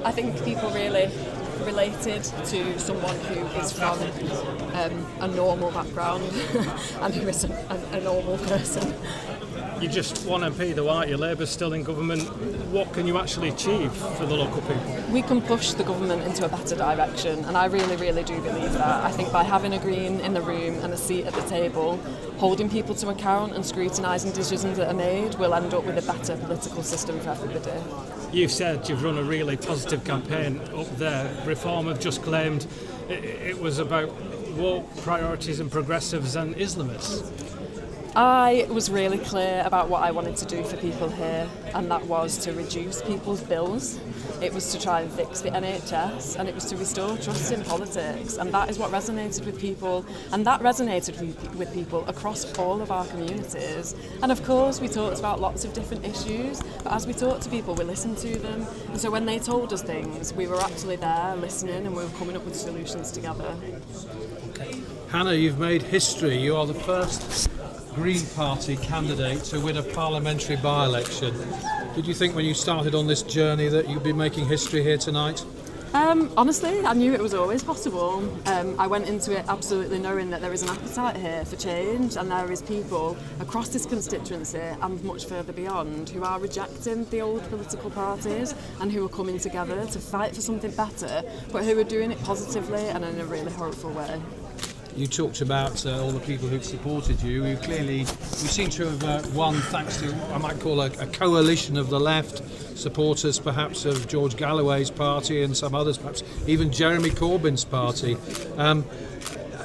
I think people really related to someone who is from a normal background and who is a normal person. You just one MP, though, aren't you? Labour's still in government. What can you actually achieve for the local people? We can push the government into a better direction, and I really, really do believe that. I think by having a Green in the room and a seat at the table, holding people to account and scrutinising decisions that are made, we'll end up with a better political system for everybody. You've said you've run a really positive campaign up there. Reform have just claimed it was about woke priorities and progressives and Islamists. I was really clear about what I wanted to do for people here, and that was to reduce people's bills. It was to try and fix the NHS, and it was to restore trust in politics, and that is what resonated with people, and that resonated with people across all of our communities. And of course we talked about lots of different issues, but as we talked to people we listened to them, and so when they told us things we were actually there listening and we were coming up with solutions together. Hannah, you've made history. You are the first Green Party candidate to win a parliamentary by-election. Did you think when you started on this journey that you'd be making history here tonight? Honestly, I knew it was always possible. I went into it absolutely knowing that there is an appetite here for change, and there is people across this constituency and much further beyond who are rejecting the old political parties and who are coming together to fight for something better, but who are doing it positively and in a really hopeful way. You talked about all the people who've supported you. You seem to have won thanks to, I might call a coalition of the left, supporters perhaps of George Galloway's party and some others, perhaps even Jeremy Corbyn's party.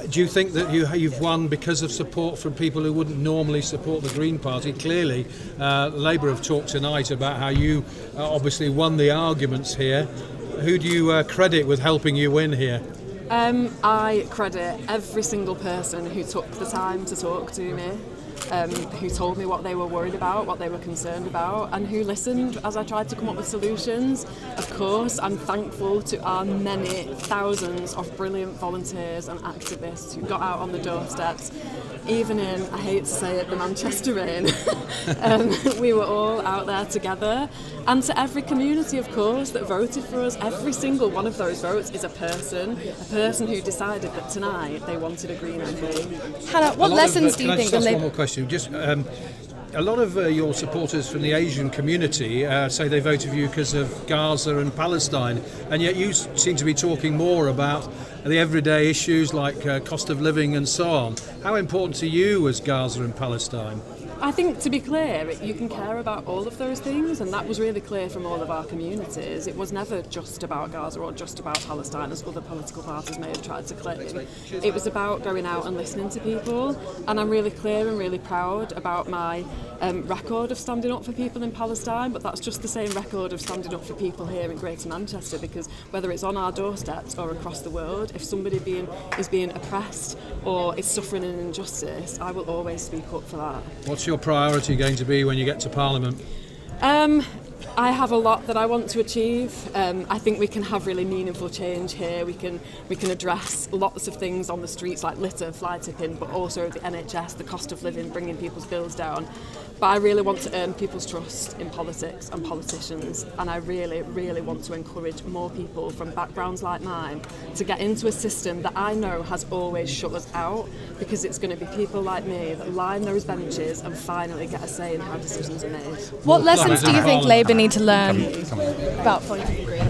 Do you think that you've won because of support from people who wouldn't normally support the Green Party? Clearly, Labour have talked tonight about how you obviously won the arguments here. Who do you credit with helping you win here? I credit every single person who took the time to talk to me, who told me what they were worried about, what they were concerned about, and who listened as I tried to come up with solutions. Of course, I'm thankful to our many thousands of brilliant volunteers and activists who got out on the doorsteps, even in, I hate to say it, the Manchester rain. We were all out there together. And to every community, of course, that voted for us, every single one of those votes is a person who decided that tonight they wanted a Green MP. Hannah, what lessons do you think? Can I just ask one more question? Just a lot of your supporters from the Asian community say they voted for you because of Gaza and Palestine, and yet you seem to be talking more about the everyday issues like cost of living and so on. How important to you was Gaza and Palestine? I think, to be clear, you can care about all of those things, and that was really clear from all of our communities. It was never just about Gaza or just about Palestine, as other political parties may have tried to claim. It was about going out and listening to people, and I'm really clear and really proud about my record of standing up for people in Palestine, but that's just the same record of standing up for people here in Greater Manchester, because whether it's on our doorsteps or across the world, if somebody is being oppressed or is suffering an injustice, I will always speak up for that. What's your priority going to be when you get to Parliament? I have a lot that I want to achieve. I think we can have really meaningful change here. We can address lots of things on the streets like litter, fly tipping, but also the NHS, the cost of living, bringing people's bills down. But I really want to earn people's trust in politics and politicians, and I really, really want to encourage more people from backgrounds like mine to get into a system that I know has always shut us out, because it's going to be people like me that line those benches and finally get a say in how decisions are made. What lessons do you think Labour need to learn about fighting for Green?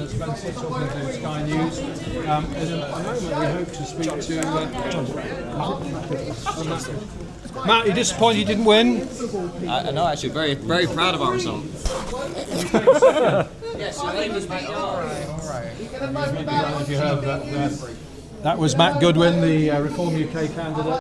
Spencer talking to Sky News. In a moment we hope to speak to Matt. You're disappointed you didn't win? No, actually, very, very proud of our result. Yes, all right. If you heard that, that was Matt Goodwin, the Reform UK candidate.